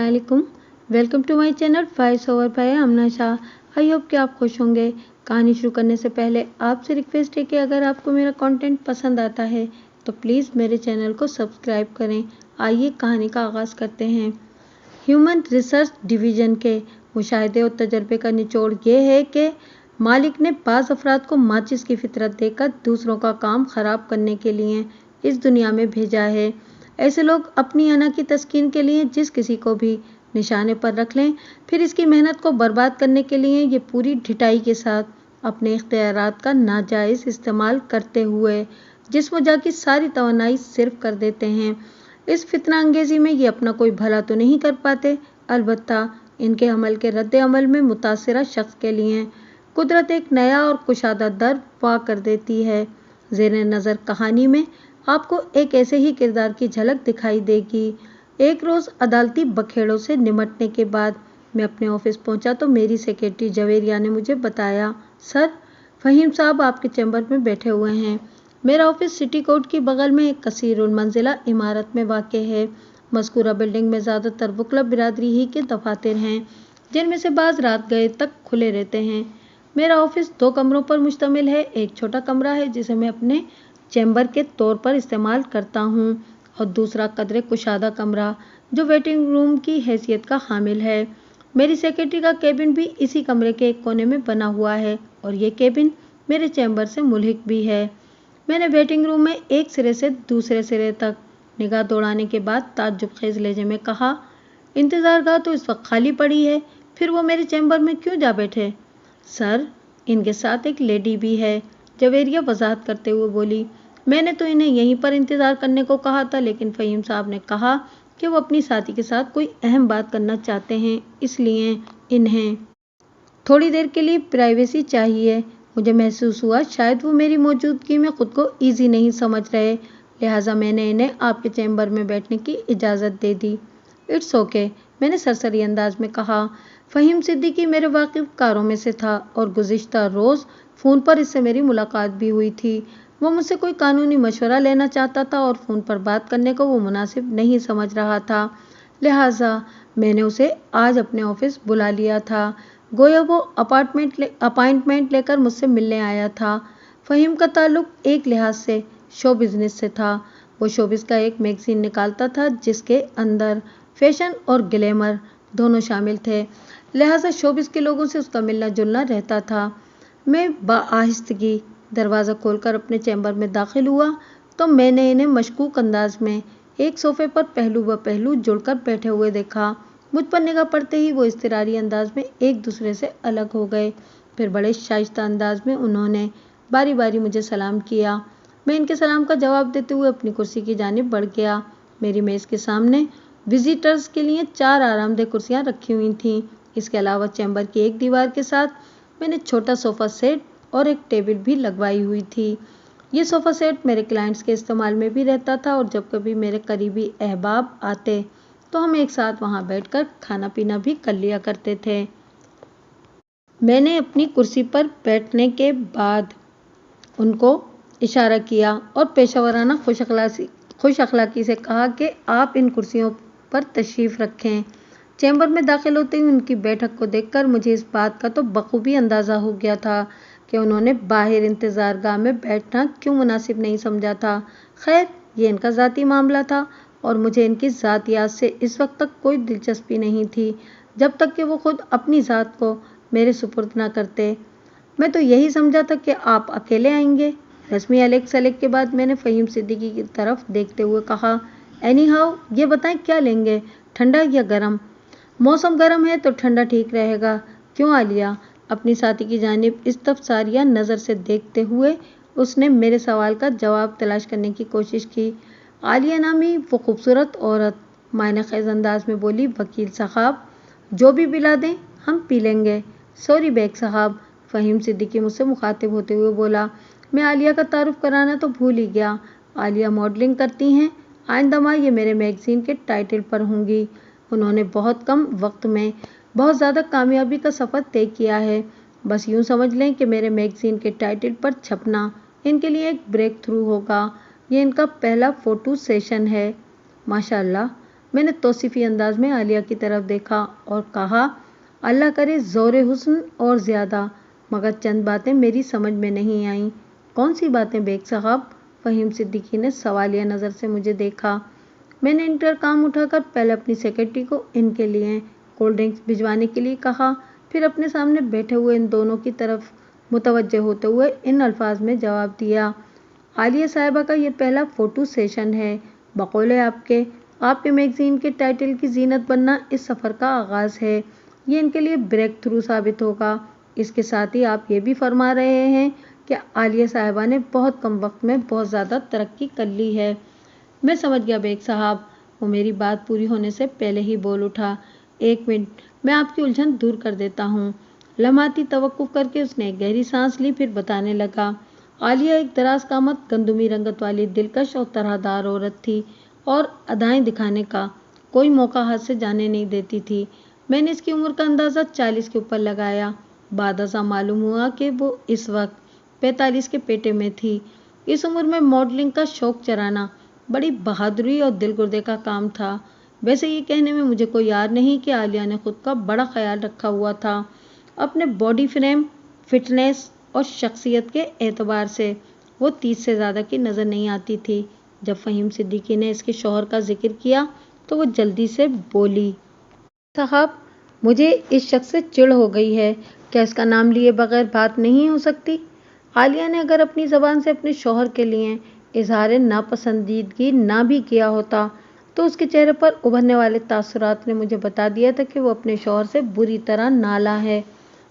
अस्सलामुअलैकुम। Welcome to my channel voice over by Amna Shah. I hope कि आप खुश होंगे। कहानी शुरू करने से पहले आपसे रिक्वेस्ट है कि अगर आपको मेरा कंटेंट पसंद आता है तो प्लीज़ मेरे चैनल को सब्सक्राइब करें। आइए कहानी का आगाज़ करते हैं। ह्यूमन रिसर्च डिवीज़न के मुशाहिदे और तजर्बे का निचोड़ ये है कि मालिक ने बाज़ अफराद को माचिस की फितरत देकर दूसरों का काम ख़राब करने के लिए इस दुनिया में भेजा है। ऐसे लोग अपनी अना की तस्कीन के लिए जिस किसी को भी निशाने पर रख लें, फिर इसकी मेहनत को बर्बाद करने के लिए ये पूरी ढिठाई के साथ अपने इख्तियारात का नाजायज़ इस्तेमाल करते हुए जिस्म जा की सारी तवानाई सिर्फ कर देते हैं। इस फितना अंगेज़ी में ये अपना कोई भला तो नहीं कर पाते, अलबत्ता इनके अमल के रद्द अमल में मुतासिरा शख्स के लिए कुदरत एक नया और कुशादा दर वा कर देती है। ज़ेरे नज़र कहानी में आपको एक ऐसे ही किरदार की झलक दिखाई देगी। एक रोज़ अदालती बखेड़ों से निमटने के बाद मैं अपने ऑफिस पहुंचा तो मेरी सेक्रेटरी जवेरिया ने मुझे बताया, सर फ़हीम साहब आपके चैम्बर में बैठे हुए हैं। मेरा ऑफिस सिटी कोर्ट की बगल में एक कसीरुल मंजिला इमारत में वाक़ है। मज़कूरा बिल्डिंग में ज़्यादातर वकला बिरादरी ही के दफातर हैं, जिनमें से बाज़ रात गए तक खुले रहते हैं। मेरा ऑफिस 2 कमरों पर मुश्तमिल है। एक छोटा कमरा है जिसे मैं अपने चैम्बर के तौर पर इस्तेमाल करता हूँ और दूसरा कदरे कुशादा कमरा जो वेटिंग रूम की हैसियत का हामिल है। मेरी सेक्रेटरी का केबिन भी इसी कमरे के एक कोने में बना हुआ है और ये केबिन मेरे चैम्बर से मुल्हिक भी है। मैंने वेटिंग रूम में एक सिरे से दूसरे सिरे तक निगाह दौड़ाने के बाद ताज्जुब खेज लहजे में कहा, इंतज़ारगाह तो इस वक्त खाली पड़ी है, फिर वो मेरे चैम्बर में क्यों जा बैठे? सर इनके साथ एक लेडी भी है, जवेरिया वजाहत करते हुए बोली। मैंने तो इन्हें यहीं पर इंतज़ार करने को कहा था, लेकिन फ़हीम साहब ने कहा कि वो अपनी साथी के साथ कोई अहम बात करना चाहते हैं, इसलिए इन्हें थोड़ी देर के लिए प्राइवेसी चाहिए। मुझे महसूस हुआ शायद वो मेरी मौजूदगी में ख़ुद को ईजी नहीं समझ रहे, लिहाजा मैंने इन्हें आपके चैम्बर में बैठने की इजाज़त दे दी। इट्स ओके, मैंने सरसरी अंदाज में कहा। फ़हीम सिद्दीकी मेरे वाकिफ़कारों में से था और गुज़िश्ता रोज़ फ़ोन पर इससे मेरी मुलाकात भी हुई थी। वो मुझसे कोई कानूनी मशवरा लेना चाहता था और फ़ोन पर बात करने को वो मुनासिब नहीं समझ रहा था, लिहाजा मैंने उसे आज अपने ऑफिस बुला लिया था। गोया वो अपॉइंटमेंट लेकर मुझसे मिलने आया था। फ़हीम का ताल्लुक़ एक लिहाज से शो बिज़नेस से था। वो शोबिज़ का एक मैगज़ीन निकालता था जिसके अंदर फैशन और ग्लैमर दोनों शामिल थे, लिहाजा शोबिज़ के लोगों से उसका मिलना जुलना रहता था। मैं बाआहिस्तगी दरवाज़ा खोलकर अपने चैम्बर में दाखिल हुआ तो मैंने इन्हें मशकूक अंदाज में एक सोफ़े पर पहलू ब पहलू जुड़कर बैठे हुए देखा। मुझ पर निगाह पड़ते ही वो इज़्तिरारी अंदाज में एक दूसरे से अलग हो गए। फिर बड़े शाइस्ता अंदाज में उन्होंने बारी बारी मुझे सलाम किया। मैं इनके सलाम का जवाब देते हुए अपनी कुर्सी की जानिब बढ़ गया। मेरी मेज़ के सामने विजिटर्स के लिए 4 आरामदेह कुर्सियाँ रखी हुई थीं। इसके अलावा चैम्बर की एक दीवार के साथ मैंने छोटा सोफ़ा सेट और एक टेबल भी लगवाई हुई थी। ये सोफ़ा सेट मेरे क्लाइंट्स के इस्तेमाल में भी रहता था और जब कभी मेरे करीबी अहबाब आते तो हम एक साथ वहाँ बैठकर खाना पीना भी कर लिया करते थे। मैंने अपनी कुर्सी पर बैठने के बाद उनको इशारा किया और पेशेवराना खुश अखलाकी से कहा कि आप इन कुर्सियों पर तशरीफ़ रखें। चैम्बर में दाखिल होते ही उनकी बैठक को देखकर मुझे इस बात का तो बखूबी अंदाज़ा हो गया था कि उन्होंने बाहर इंतज़ारगाह में बैठना क्यों मुनासिब नहीं समझा था। खैर ये इनका ज़ाती मामला था और मुझे इनकी ज़ातियात से इस वक्त तक कोई दिलचस्पी नहीं थी, जब तक कि वो खुद अपनी ज़ात को मेरे सुपुर्द न करते। मैं तो यही समझा था कि आप अकेले आएंगे। रस्मी अलग सलग के बाद मैंने फ़हीम सिद्दीकी की तरफ देखते हुए कहा, एनी हाउ ये बताएं क्या लेंगे, ठंडा या गर्म? मौसम गर्म है तो ठंडा ठीक रहेगा। क्यों आलिया? अपनी साथी की जानिब इस्तफसारिया नज़र से देखते हुए उसने मेरे सवाल का जवाब तलाश करने की कोशिश की। आलिया नामी वो खूबसूरत औरत मायने ख़ेज़ अंदाज में बोली, वकील साहब जो भी पिला दें हम पी लेंगे। सॉरी बेग साहब, फ़हीम सिद्दीकी मुझसे मुखातिब होते हुए बोला। मैं आलिया का तारुफ कराना तो भूल ही गया। आलिया मॉडलिंग करती हैं, आइंदा माह ये मेरे मैगज़ीन के टाइटल पर होंगी। उन्होंने बहुत कम वक्त में बहुत ज़्यादा कामयाबी का सफ़र तय किया है। बस यूँ समझ लें कि मेरे मैगज़ीन के टाइटल पर छपना इनके लिए एक ब्रेक थ्रू होगा। ये इनका पहला फ़ोटो सेशन है। माशाअल्लाह, मैंने तौसीफी अंदाज में आलिया की तरफ देखा और कहा, अल्लाह करे ज़ोरे हुस्न और ज़्यादा, मगर चंद बातें मेरी समझ में नहीं आईं। कौन सी बातें बेग साहब? फ़हीम सिद्दीकी ने सवालिया नज़र से मुझे देखा। मैंने इंटरकॉम उठाकर पहले अपनी सेक्रेटरी को इनके लिए कोल्ड ड्रिंक्स भिजवाने के लिए कहा, फिर अपने सामने बैठे हुए इन दोनों की तरफ मुतवज्जे होते हुए इन अल्फाज में जवाब दिया, आलिया साहिबा का ये पहला फ़ोटो सेशन है। बकौले आपके मैगज़ीन के टाइटल की जीनत बनना इस सफ़र का आगाज़ है। ये इनके लिए ब्रेक थ्रू साबित होगा। इसके साथ ही आप ये भी फरमा रहे हैं कि आलिया साहिबा ने बहुत कम वक्त में बहुत ज़्यादा तरक्की कर ली है। मैं समझ गया बेग साहब। वो मेरी बात पूरी होने से पहले ही बोल उठा, एक मिनट, मैं आपकी उलझन दूर कर देता हूँ। लम्हाती तवक्कुफ करके उसने एक गहरी सांस ली, फिर बताने लगा, आलिया एक दराज कामत गंदुमी रंगत वाली दिलकश और तरहदार औरत थी और अदाएं दिखाने का कोई मौका हाथ से जाने नहीं देती थी। मैंने इसकी उम्र का अंदाज़ा 40 के ऊपर लगाया। बाद अज़ां मालूम हुआ कि वो इस वक्त 45 के पेटे में थी। इस उम्र में मॉडलिंग का शौक चराना बड़ी बहादुरी और दिल गुर्दे का काम था। वैसे ये कहने में मुझे कोई याद नहीं कि आलिया ने खुद का बड़ा ख्याल रखा हुआ था। अपने बॉडी फ्रेम, फिटनेस और शख्सियत के एतबार से वो 30 से ज़्यादा की नज़र नहीं आती थी। जब फ़हीम सिद्दीकी ने इसके शौहर का जिक्र किया तो वो जल्दी से बोली, साहब, मुझे इस शख्स से चिढ़ हो गई है। क्या इसका नाम लिए बगैर बात नहीं हो सकती? आलिया ने अगर अपनी ज़बान से अपने शौहर के लिए इजहार नापसंदीदगी ना भी किया होता तो उसके चेहरे पर उभरने वाले तासुरात ने मुझे बता दिया था कि वो अपने शौहर से बुरी तरह नाला है।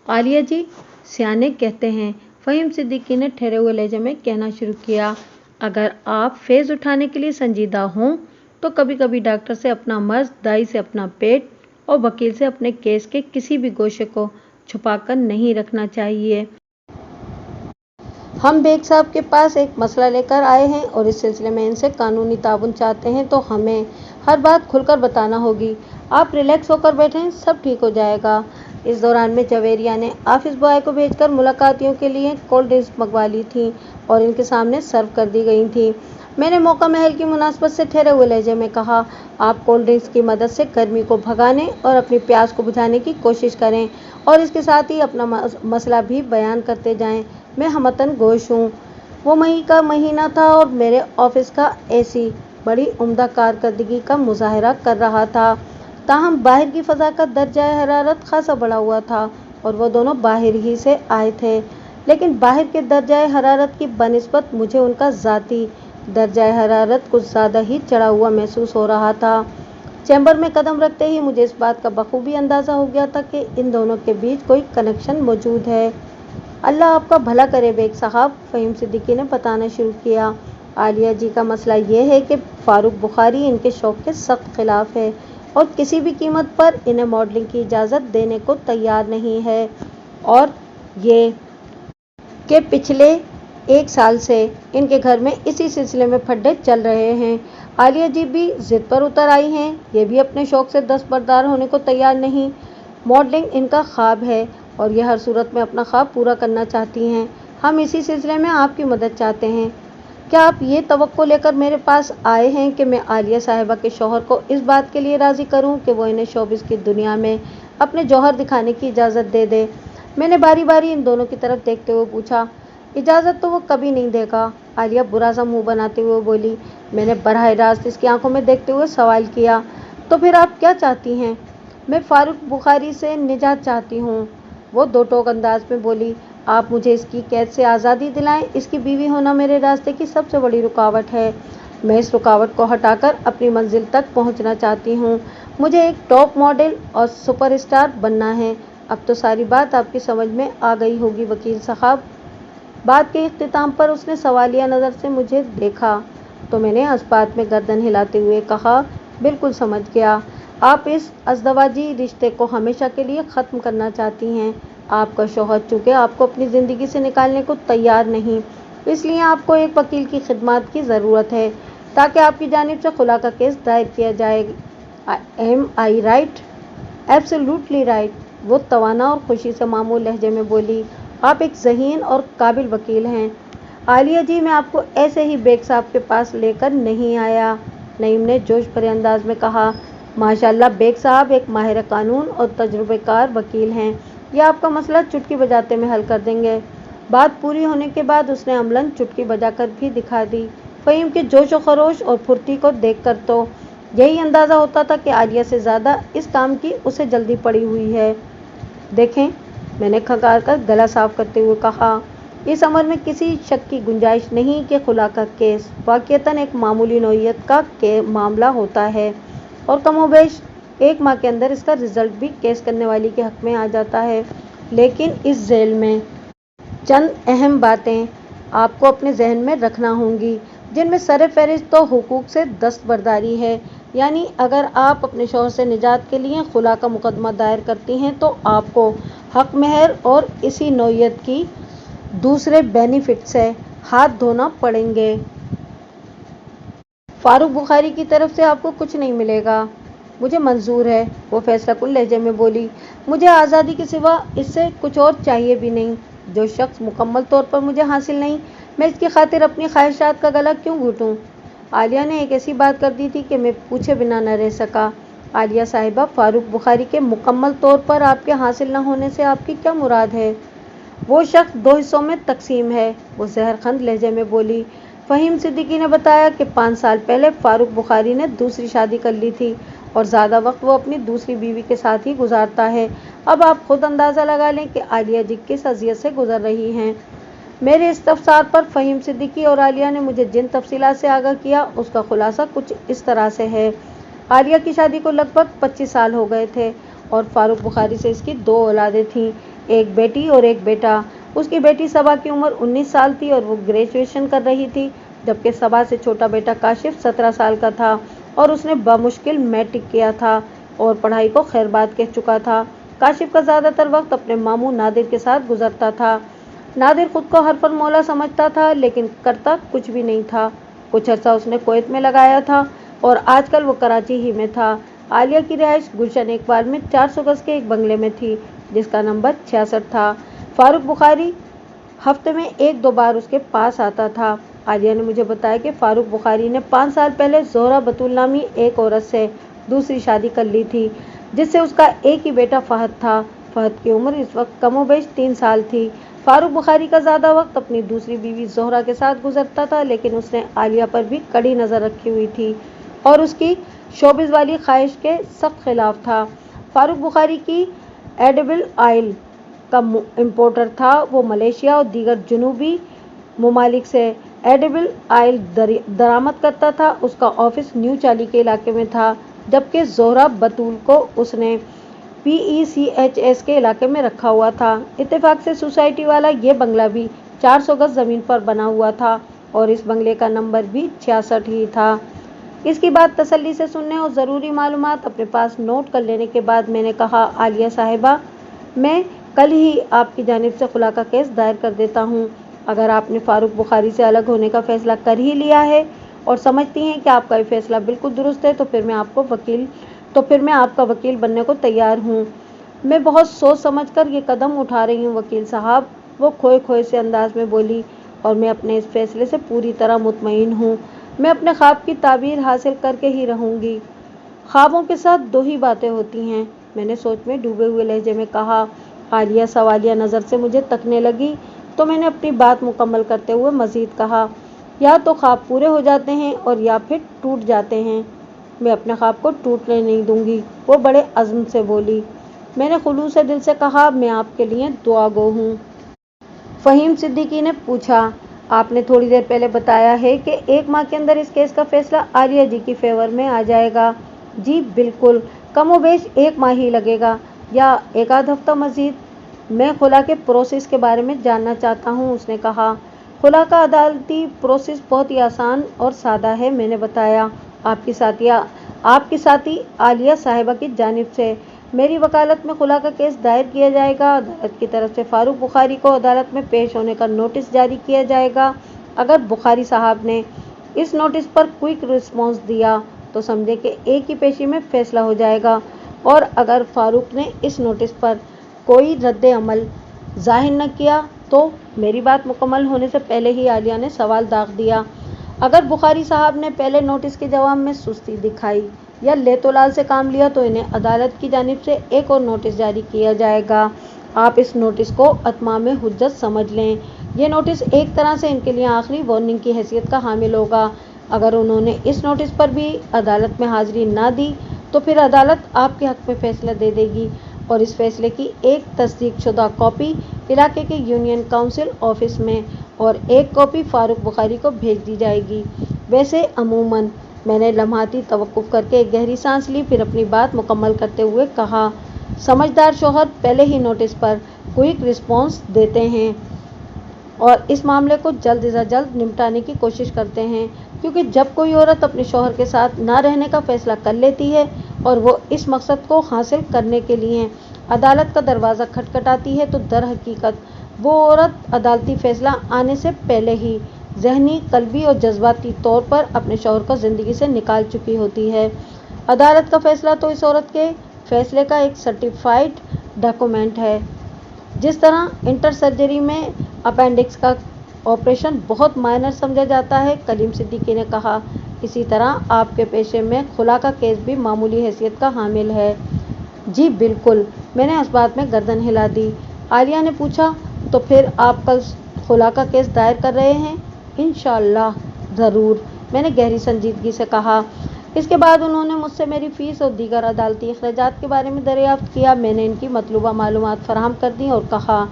आलिया जी, सियाने कहते हैं, फ़हीम सिद्दीकी ने ठहरे हुए लहजे में कहना शुरू किया, अगर आप फेज़ उठाने के लिए संजीदा हों तो कभी कभी डॉक्टर से अपना मर्ज, दाई से अपना पेट और वकील से अपने केस के किसी भी गोशे को छुपाकर नहीं रखना चाहिए। हम बेग साहब के पास एक मसला लेकर आए हैं और इस सिलसिले में इनसे कानूनी ताउन चाहते हैं, तो हमें हर बात खुलकर बताना होगी। आप रिलैक्स होकर बैठें, सब ठीक हो जाएगा। इस दौरान में जवेरिया ने ऑफिस बॉय को भेजकर मुलाकातियों के लिए कोल्ड ड्रिंक्स मंगवा ली थी और इनके सामने सर्व कर दी गई थी। मैंने मौका महल की मुनासबत से ठहरे हुए लहजे में कहा, आप कोल्ड ड्रिंक्स की मदद से गर्मी को भगाने और अपनी प्यास को बुझाने की कोशिश करें और इसके साथ ही अपना मसला भी बयान करते जाएं। मैं हमतन गोश हूँ। वो मई का महीना था और मेरे ऑफिस का एसी बड़ी उम्दा कारकर्दगी का मुजाहरा कर रहा था। ताहम बाहर की फ़ज़ा का दर्जा हरारत खासा बढ़ा हुआ था और वो दोनों बाहर ही से आए थे, लेकिन बाहर के दर्जा हरारत की बनिस्बत मुझे उनका ज़ाती दर्जा हरारत कुछ ज़्यादा ही चढ़ा हुआ महसूस हो रहा था। चैम्बर में कदम रखते ही मुझे इस बात का बखूबी अंदाज़ा हो गया था कि इन दोनों के बीच कोई कनेक्शन मौजूद है। अल्लाह आपका भला करे बेग साहब, फ़हीम सिद्दीकी ने बताना शुरू किया, आलिया जी का मसला ये है कि फ़ारूक बुखारी इनके शौक़ के सख्त खिलाफ है और किसी भी कीमत पर इन्हें मॉडलिंग की इजाज़त देने को तैयार नहीं है और ये कि पिछले 1 साल से इनके घर में इसी सिलसिले में फड्डे चल रहे हैं। आलिया जी भी ज़िद पर उतर आई हैं। ये भी अपने शौक़ से दस्तबरदार होने को तैयार नहीं। मॉडलिंग इनका ख्वाब है और ये हर सूरत में अपना ख्वाब पूरा करना चाहती हैं। हम इसी सिलसिले में आपकी मदद चाहते हैं। क्या आप ये तवक्को लेकर मेरे पास आए हैं कि मैं आलिया साहिबा के शौहर को इस बात के लिए राज़ी करूं कि वो इन्हें शोबिस की दुनिया में अपने जौहर दिखाने की इजाज़त दे दे? मैंने बारी बारी इन दोनों की तरफ देखते हुए पूछा। इजाज़त तो वो कभी नहीं देगा, आलिया बुरा सा मुँह बनाते हुए बोली। मैंने बराह रास्त इसकी आंखों में देखते हुए सवाल किया, तो फिर आप क्या चाहती हैं? मैं फ़ारूक बुखारी से निजात चाहती हूँ, वो दो टोक अंदाज में बोली। आप मुझे इसकी कैद से आज़ादी दिलाएं। इसकी बीवी होना मेरे रास्ते की सबसे बड़ी रुकावट है। मैं इस रुकावट को हटाकर अपनी मंजिल तक पहुंचना चाहती हूं। मुझे एक टॉप मॉडल और सुपरस्टार बनना है। अब तो सारी बात आपकी समझ में आ गई होगी वकील साहब। बात के इख्तिताम पर उसने सवालिया नज़र से मुझे देखा तो मैंने अस्पात में गर्दन हिलाते हुए कहा, बिल्कुल समझ गया। आप इस अज़दवाजी रिश्ते को हमेशा के लिए ख़त्म करना चाहती हैं। आपका शौहर चूँकि आपको अपनी ज़िंदगी से निकालने को तैयार नहीं, इसलिए आपको एक वकील की खिदमत की ज़रूरत है ताकि आपकी जानिब से खुला का केस दायर किया जाए। एम आई राइट? एब्सोल्युटली राइट, वो तवाना और खुशी से मामूल लहजे में बोली। आप एक ज़हीन और काबिल वकील हैं। आलिया जी, मैं आपको ऐसे ही बेग साहब के पास लेकर नहीं आया, नईम ने जोश भरे अंदाज में कहा। माशाल्लाह बेग साहब एक माहिर कानून और तजुर्बेकार वकील हैं। ये आपका मसला चुटकी बजाते में हल कर देंगे। बात पूरी होने के बाद उसने अमलन चुटकी बजाकर भी दिखा दी। फ़हीम के जोश व खरोश और फुर्ती को देखकर तो यही अंदाज़ा होता था कि आलिया से ज़्यादा इस काम की उसे जल्दी पड़ी हुई है। देखें, मैंने खंगाल कर गला साफ करते हुए कहा, इस अमर में किसी शक की गुंजाइश नहीं कि खुला का केस वाक़ियतन एक मामूली नौइयत का मामला होता है और कमोबेश एक माह के अंदर इसका रिजल्ट भी केस करने वाली के हक में आ जाता है। लेकिन इस जेल में चंद अहम बातें आपको अपने जहन में रखना होंगी, जिनमें सर फहरिस्त तो हुकूक से दस्तबरदारी है। यानी अगर आप अपने शौहर से निजात के लिए खुला का मुकदमा दायर करती हैं तो आपको हक मेहर और इसी नौइयत की दूसरे बेनिफिट से हाथ धोना पड़ेंगे। फारूक बुखारी की तरफ से आपको कुछ नहीं मिलेगा। मुझे मंजूर है, वो फैसला कुल लहजे में बोली। मुझे आज़ादी के सिवा इससे कुछ और चाहिए भी नहीं। जो शख्स मुकम्मल तौर पर मुझे हासिल नहीं, मैं इसकी खातिर अपनी ख्वाहिशात का गला क्यों घूटूं? आलिया ने एक ऐसी बात कर दी थी कि मैं पूछे बिना न रह सका। आलिया साहिबा, फारूक बुखारी के मुकम्मल तौर पर आपके हासिल न होने से आपकी क्या मुराद है? वो शख्स 2 हिस्सों में तकसीम है, वो जहरखंद लहजे में बोली। फ़हीम सिद्दीकी ने बताया कि 5 साल पहले फारूक बुखारी ने दूसरी शादी कर ली थी और ज़्यादा वक्त वो अपनी दूसरी बीवी के साथ ही गुजारता है। अब आप खुद अंदाज़ा लगा लें कि आलिया जी किस अज़ियत से गुजर रही हैं। मेरे इस्तफसार पर फ़हीम सिद्दीकी और आलिया ने मुझे जिन तफसीलात से आगाह किया, उसका खुलासा कुछ इस तरह से है। आलिया की शादी को लगभग 25 साल हो गए थे और फारूक बुखारी से इसकी 2 औलादें थीं, एक बेटी और एक बेटा। उसकी बेटी सबा की उम्र 19 साल थी और वो ग्रेजुएशन कर रही थी, जबकि सबा से छोटा बेटा काशिफ 17 साल का था और उसने बमुश्किल मैट्रिक किया था और पढ़ाई को खैरबाद कह चुका था। काशिफ का ज़्यादातर वक्त अपने मामू नादिर के साथ गुजरता था। नादिर खुद को हरफन मौला समझता था, लेकिन करता कुछ भी नहीं था। कुछ अर्सा उसने कुवैत में लगाया था और आजकल वो कराची ही में था। आलिया की रिहाइश गुलशन इकबाल में 400 गज के एक बंगले में थी, जिसका नंबर 66 था। फारूक बुखारी हफ्ते में 1-2 बार उसके पास आता था। आलिया ने मुझे बताया कि फारूक बुखारी ने 5 साल पहले ज़ोहरा बतूल नामी एक औरत से दूसरी शादी कर ली थी, जिससे उसका एक ही बेटा फ़हद था। फ़हद की उम्र इस वक्त कमोबेश 3 साल थी। फारूक बुखारी का ज़्यादा वक्त अपनी दूसरी बीवी ज़ोहरा के साथ गुजरता था, लेकिन उसने आलिया पर भी कड़ी नज़र रखी हुई थी और उसकी शोबिज़ वाली ख्वाहिश के सख्त खिलाफ था। फारूक बुखारी की एडिबल ऑयल का इम्पोर्टर था। वो मलेशिया और दीगर जुनूबी ममालिक से एडिबल ऑयल दरामद करता था। उसका ऑफिस न्यू चाली के इलाके में था, जबकि ज़ोहरा बतूल को उसने PECHS के इलाके में रखा हुआ था। इत्तेफाक से सोसाइटी वाला ये बंगला भी 400 गज ज़मीन पर बना हुआ था और इस बंगले का नंबर भी 66 ही था। इसकी बात तसल्ली से सुनने और ज़रूरी मालूमात अपने पास नोट कर लेने के बाद मैंने कहा, आलिया साहिबा, मैं कल ही आपकी जानिब से खुला का केस दायर कर देता हूँ। अगर आपने फारूक बुखारी से अलग होने का फ़ैसला कर ही लिया है और समझती हैं कि आपका ये फ़ैसला बिल्कुल दुरुस्त है, तो फिर मैं आपका वकील बनने को तैयार हूँ। मैं बहुत सोच समझ कर ये कदम उठा रही हूँ वकील साहब, वो खोए खोए से अंदाज में बोली, और मैं अपने इस फैसले से पूरी तरह मुतमईन हूँ। मैं अपने ख्वाब की ताबीर हासिल करके ही रहूँगी। ख्वाबों के साथ 2 ही बातें होती हैं, मैंने सोच में डूबे हुए लहजे में कहा। आलिया सवालिया नज़र से मुझे तकने लगी, तो मैंने अपनी बात मुकम्मल करते हुए मज़ीद कहा, या तो ख्वाब पूरे हो जाते हैं और या फिर टूट जाते हैं। मैं अपने ख्वाब को टूटने नहीं दूंगी, वो बड़े अज़्म से बोली। मैंने खुलूस दिल से कहा, मैं आपके लिए दुआ गो हूँ। फ़हीम सिद्दीकी ने पूछा, आपने थोड़ी देर पहले बताया है कि 1 माह के अंदर इस केस का फैसला आलिया जी की फेवर में आ जाएगा। जी बिल्कुल, कमोबेश 1 माह ही लगेगा या 1 आध हफ्ता मज़ीद। मैं खुला के प्रोसेस के बारे में जानना चाहता हूँ, उसने कहा। खुला का अदालती प्रोसेस बहुत ही आसान और सादा है, मैंने बताया। आपकी साथी आलिया साहिबा की जानिब से मेरी वकालत में खुला का केस दायर किया जाएगा। अदालत की तरफ से फारूक बुखारी को अदालत में पेश होने का नोटिस जारी किया जाएगा। अगर बुखारी साहब ने इस नोटिस पर क्विक रिस्पॉन्स दिया तो समझे कि एक ही पेशी में फैसला हो जाएगा, और अगर फारूक ने इस नोटिस पर कोई रद्द अमल जाहिर न किया तो मेरी बात मुकम्मल होने से पहले ही आलिया ने सवाल दाग दिया, अगर बुखारी साहब ने पहले नोटिस के जवाब में सुस्ती दिखाई या लेतोलाल से काम लिया तो इन्हें अदालत की जानिब से एक और नोटिस जारी किया जाएगा। आप इस नोटिस को अतमाम हुज्जत समझ लें। ये नोटिस एक तरह से इनके लिए आखिरी वार्निंग की हैसियत का हामिल होगा। अगर उन्होंने इस नोटिस पर भी अदालत में हाजिरी ना दी तो फिर अदालत आपके हक में फैसला दे देगी और इस फैसले की एक तस्दीक शुदा कॉपी इलाके के यूनियन काउंसिल ऑफिस में और एक कॉपी फारूक बुखारी को भेज दी जाएगी। वैसे अमूमन मैंने लम्हाती तवक्कुफ करके एक गहरी सांस ली, फिर अपनी बात मुकम्मल करते हुए कहा, समझदार शौहर पहले ही नोटिस पर क्विक रिस्पॉन्स देते हैं और इस मामले को जल्द से जल्द निपटाने की कोशिश करते हैं, क्योंकि जब कोई औरत अपने शौहर के साथ ना रहने का फैसला कर लेती है और वो इस मकसद को हासिल करने के लिए अदालत का दरवाज़ा खटखटाती है तो दर हकीकत वो औरत अदालती फैसला आने से पहले ही ज़हनी, कल्बी और जज्बाती तौर पर अपने शौहर को ज़िंदगी से निकाल चुकी होती है। अदालत का फैसला तो इस औरत के फैसले का एक सर्टिफाइड डॉक्यूमेंट है। जिस तरह इंटर सर्जरी में अपेंडिक्स का ऑपरेशन बहुत माइनर समझा जाता है, कलीम सिद्दीकी ने कहा, इसी तरह आपके पेशे में खुला का केस भी मामूली हैसियत का हामिल है। जी बिल्कुल, मैंने इस बात में गर्दन हिला दी। आलिया ने पूछा, तो फिर आप कल खुला का केस दायर कर रहे हैं? इंशाअल्लाह ज़रूर, मैंने गहरी संजीदगी से कहा। इसके बाद उन्होंने मुझसे मेरी फ़ीस और दीगर अदालती अखराजात के बारे में दरियाफ्त किया। मैंने इनकी मतलूबा मालूमात फराहम कर दी और कहा,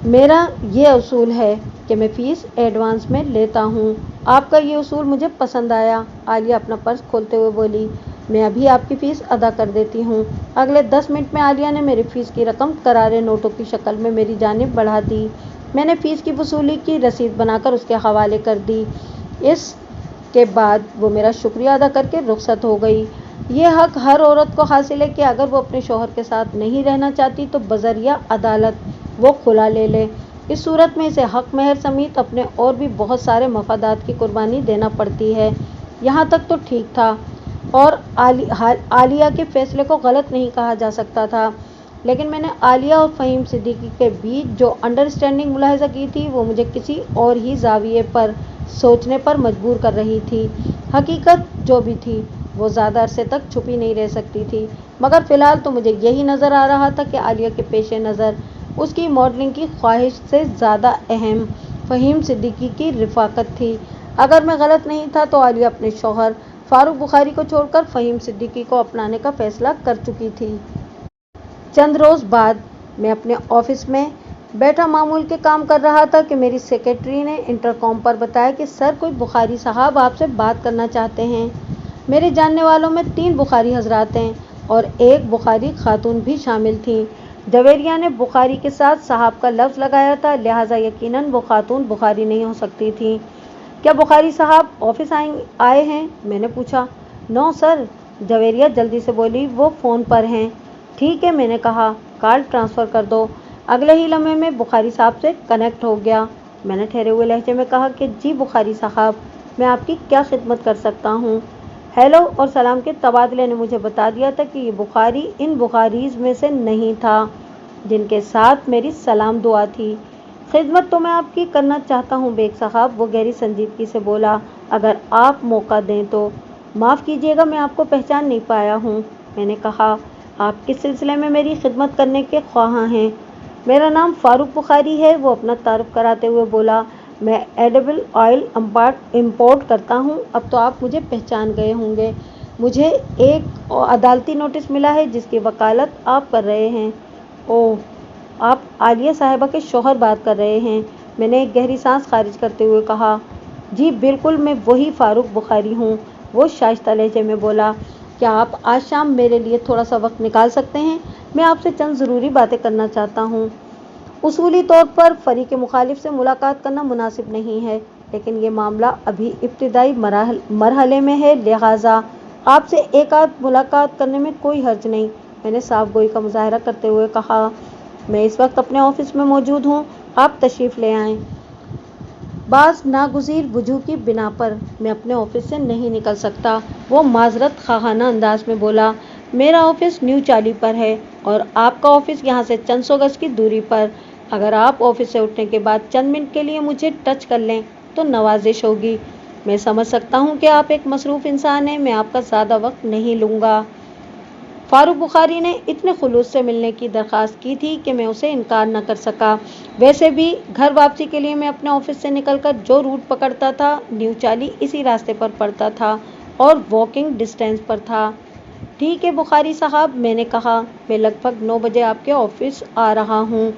मेरा ये उसूल है कि मैं फ़ीस एडवांस में लेता हूँ। आपका ये उसूल मुझे पसंद आया। आलिया अपना पर्स खोलते हुए बोली, मैं अभी आपकी फ़ीस अदा कर देती हूँ। अगले 10 मिनट में आलिया ने मेरी फ़ीस की रकम करारे नोटों की शक्ल में मेरी जानिब बढ़ा दी। मैंने फ़ीस की वसूली की रसीद बनाकर उसके हवाले कर दी। इसके बाद वो मेरा शुक्रिया अदा करके रुखसत हो गई। ये हक हर औरत को हासिल है कि अगर वो अपने शौहर के साथ नहीं रहना चाहती तो बज़रिया अदालत वो खुला ले ले। इस सूरत में इसे हक महर समेत अपने और भी बहुत सारे मफादात की कुर्बानी देना पड़ती है। यहाँ तक तो ठीक था और आलिया के फैसले को गलत नहीं कहा जा सकता था, लेकिन मैंने आलिया और फ़हीम सिद्दीकी के बीच जो अंडरस्टैंडिंग मुलाहिज़ा की थी वो मुझे किसी और ही ज़ाविये पर सोचने पर मजबूर कर रही थी। हकीकत जो भी थी वो ज़्यादा अरसे तक छुपी नहीं रह सकती थी, मगर फ़िलहाल तो मुझे यही नज़र आ रहा था कि आलिया के पेशे नज़र उसकी मॉडलिंग की ख्वाहिश से ज़्यादा अहम फ़हीम सिद्दीकी की रिफ़ाकत थी। अगर मैं गलत नहीं था तो आलिया अपने शौहर फारूक बुखारी को छोड़कर फ़हीम सिद्दीकी को अपनाने का फ़ैसला कर चुकी थी। चंद रोज़ बाद मैं अपने ऑफिस में बैठा मामूल के काम कर रहा था कि मेरी सेक्रेटरी ने इंटरकॉम पर बताया कि सर कोई बुखारी साहब आपसे बात करना चाहते हैं। मेरे जानने वालों में 3 बुखारी हजरात हैं और एक बुखारी खातून भी शामिल थी। जवेरिया ने बुखारी के साथ साहब का लफ्ज़ लगाया था, लिहाजा यकीनन वो खातून बुखारी नहीं हो सकती थी। क्या बुखारी साहब ऑफिस आए हैं? मैंने पूछा। नो सर, जवेरिया जल्दी से बोली, वो फ़ोन पर हैं। ठीक है, मैंने कहा, कॉल ट्रांसफ़र कर दो। अगले ही लम्हे में बुखारी साहब से कनेक्ट हो गया। मैंने ठहरे हुए लहजे में कहा कि जी बुखारी साहब, मैं आपकी क्या खिदमत कर सकता हूँ? हेलो और सलाम के तबादले ने मुझे बता दिया था कि ये बुखारी इन बुखारीज़ में से नहीं था जिनके साथ मेरी सलाम दुआ थी। खिदमत तो मैं आपकी करना चाहता हूँ बेग साहब, वो गहरी संजीदगी से बोला, अगर आप मौका दें तो। माफ़ कीजिएगा, मैं आपको पहचान नहीं पाया हूँ। मैंने कहा, आप किस सिलसिले में मेरी खिदमत करने के ख्वाह हैं? मेरा नाम फारूक बुखारी है, वो अपना तारुफ कराते हुए बोला। मैं एडिबल ऑयल इंपोर्ट करता हूँ। अब तो आप मुझे पहचान गए होंगे। मुझे एक अदालती नोटिस मिला है जिसकी वकालत आप कर रहे हैं। ओह, आप आलिया साहिबा के शौहर बात कर रहे हैं? मैंने एक गहरी सांस खारिज करते हुए कहा। जी बिल्कुल, मैं वही फारूक बुखारी हूँ, वो शाइस्ता लहजे में बोला। क्या आप आज शाम मेरे लिए थोड़ा सा वक्त निकाल सकते हैं? मैं आपसे चंद ज़रूरी बातें करना चाहता हूँ। उसूली तौर पर फ़रीक़ मुखालिफ से मुलाकात करना मुनासिब नहीं है, लेकिन ये मामला अभी इब्तिदाई मरहले में है, लिहाजा आपसे एक आध मुलाकात करने में कोई हर्ज नहीं। मैंने साफ गोई का मुजाहरा करते हुए कहा। मैं इस वक्त अपने ऑफिस में मौजूद हूँ, आप तशरीफ़ ले आएँ। बाज़ नागुज़ीर वजूह की बिना पर मैं अपने ऑफिस से नहीं निकल सकता, वो माजरत खाना अंदाज में बोला। मेरा ऑफिस न्यू चाली पर है और आपका ऑफिस यहाँ से चंद सौ गज की दूरी पर। अगर आप ऑफिस से उठने के बाद चंद मिनट के लिए मुझे टच कर लें तो नवाजिश होगी। मैं समझ सकता हूँ कि आप एक मसरूफ़ इंसान हैं, मैं आपका ज़्यादा वक्त नहीं लूँगा। फारूक बुखारी ने इतने खुलूस से मिलने की दरख्वास्त की थी कि मैं उसे इनकार न कर सका। वैसे भी घर वापसी के लिए मैं अपने ऑफिस से निकलकर जो रूट पकड़ता था, न्यू चाली इसी रास्ते पर पड़ता था और वॉकिंग डिस्टेंस पर था। ठीक है बुखारी साहब, मैंने कहा, मैं लगभग 9 बजे आपके ऑफिस आ रहा हूँ।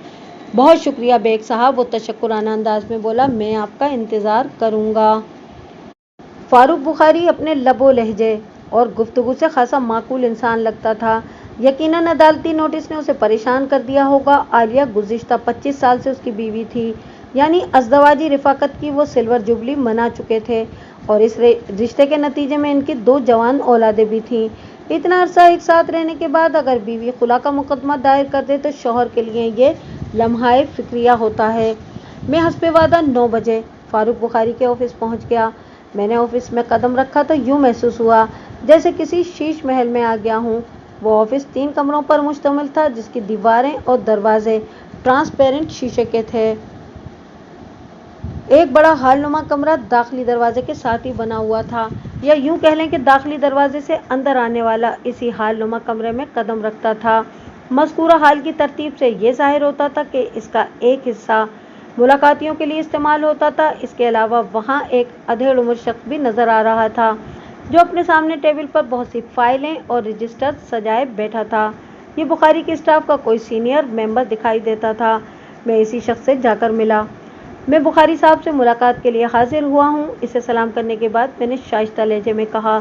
बहुत शुक्रिया बेग साहब, वो तशक्कुराना अंदाज में बोला, मैं आपका इंतज़ार करूँगा। फारूक बुखारी अपने लबो लहजे और गुफ्तगू से खासा माकूल इंसान लगता था। यकीनन अदालती नोटिस ने उसे परेशान कर दिया होगा। आलिया गुज़िश्ता 25 साल से उसकी बीवी थी, यानी अज़दवाजी रिफ़ाकत की वो सिल्वर जुबली मना चुके थे और इस रिश्ते के नतीजे में इनकी 2 जवान औलादें भी थीं। इतना अरसा एक साथ रहने के बाद अगर बीवी खुला का मुकदमा दायर कर दे तो शौहर के लिए ये लम्हाए फिक्रिया होता है। मैं हस्बे वादा 9 बजे फारूक बुखारी के ऑफिस पहुंच गया। मैंने ऑफिस में कदम रखा तो यूं महसूस हुआ जैसे किसी शीश महल में आ गया हूँ। वो ऑफिस 3 कमरों पर मुश्तमिल था, जिसकी दीवारें और दरवाजे ट्रांसपेरेंट शीशे के थे। एक बड़ा हालनुमा कमरा दाखिली दरवाजे के साथ ही बना हुआ था, या यूं कह लें कि दाखिली दरवाजे से अंदर आने वाला इसी हालनुमा कमरे में कदम रखता था। मज़कूरा हाल की तरतीब से ये जाहिर होता था कि इसका एक हिस्सा मुलाकातियों के लिए इस्तेमाल होता था। इसके अलावा वहाँ एक अधेड़ उम्र शख्स भी नज़र आ रहा था, जो अपने सामने टेबल पर बहुत सी फाइलें और रजिस्टर सजाए बैठा था। ये बुखारी के स्टाफ का कोई सीनियर मेंबर दिखाई देता था। मैं इसी शख्स से जाकर मिला। मैं बुखारी साहब से मुलाकात के लिए हाजिर हुआ हूँ। इसे सलाम करने के बाद मैंने शाइस्ता लहजे में कहा,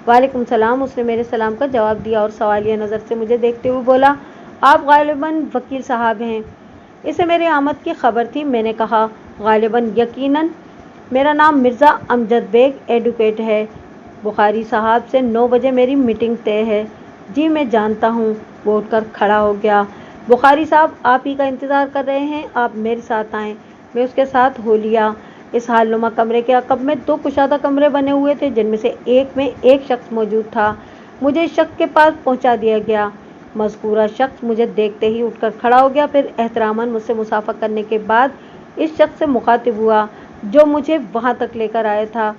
वालेकुम सलाम। उसने मेरे सलाम का जवाब दिया और सवालिया नज़र से मुझे देखते हुए बोला, आप गालिबन वकील साहब हैं। इसे मेरी आमद की खबर थी। मैंने कहा, गालिबन, यकीनन। मेरा नाम मिर्ज़ा अमजद बेग एडवोकेट है। बुखारी साहब से 9 बजे मेरी मीटिंग तय है। जी मैं जानता हूँ। वो उठकर खड़ा हो गया। बुखारी साहब आप ही का इंतज़ार कर रहे हैं, आप मेरे साथ आएँ। मैं उसके साथ हो लिया। इस हालनुमा कमरे के अकब में 2 कुशादा कमरे बने हुए थे, जिनमें से एक में एक शख्स मौजूद था। मुझे इस शख्स के पास पहुंचा दिया गया। मज़कूरा शख्स मुझे देखते ही उठकर खड़ा हो गया, फिर एहतरामन मुझसे मुसाफा करने के बाद इस शख्स से मुखातिब हुआ जो मुझे वहां तक लेकर आया था।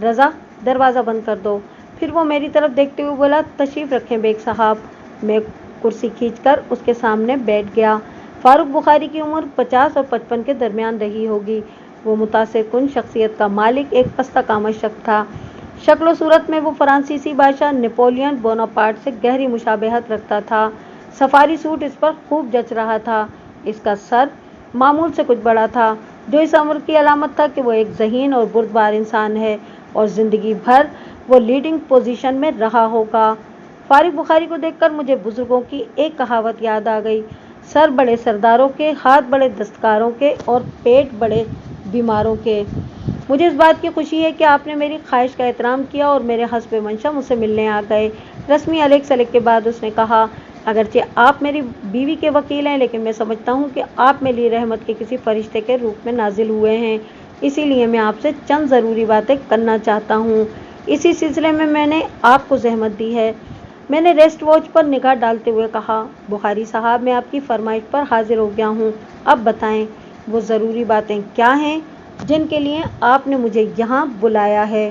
रज़ा, दरवाज़ा बंद कर दो। फिर वो मेरी तरफ देखते हुए बोला, तशरीफ़ रखें बेग साहब। मैं कुर्सी खींचकर उसके सामने बैठ गया। फारूक बुखारी की उम्र 50 और 55 के दरमियान रही होगी। वो मुतासिर कुन शख्सियत का मालिक एक पस्ताकामा शख्स था। शक्ल सूरत में वो फ्रांसीसी बादशाह नेपोलियन बोनापार्ट से गहरी मुशाबहत रखता था। सफारी सूट इस पर खूब जच रहा था। इसका सर मामूल से कुछ बड़ा था, जो इस अमर की अलामत था कि वो एक ज़हीन और बुर्दबार इंसान है और ज़िंदगी भर वो लीडिंग पोजीशन में रहा होगा। फारूक बुखारी को देखकर मुझे बुजुर्गों की एक कहावत याद आ गई, सर बड़े सरदारों के, हाथ बड़े दस्तकारों के और पेट बड़े बीमारों के। मुझे इस बात की खुशी है कि आपने मेरी ख्वाहिश का एहतराम किया और मेरे हस्बे मंशा मुझसे मिलने आ गए। रस्मी अलग सलग के बाद उसने कहा, अगरचे आप मेरी बीवी के वकील हैं, लेकिन मैं समझता हूँ कि आप मेरे लिए रहमत के किसी फरिश्ते के रूप में नाजिल हुए हैं। इसीलिए मैं आपसे चंद ज़रूरी बातें करना चाहता हूँ। इसी सिलसिले में मैंने आपको जहमत दी है। मैंने रेस्ट वॉच पर निगाह डालते हुए कहा, बुखारी साहब मैं आपकी फरमाइश पर हाजिर हो गया हूँ। अब बताएं वो ज़रूरी बातें क्या हैं जिनके लिए आपने मुझे यहाँ बुलाया है।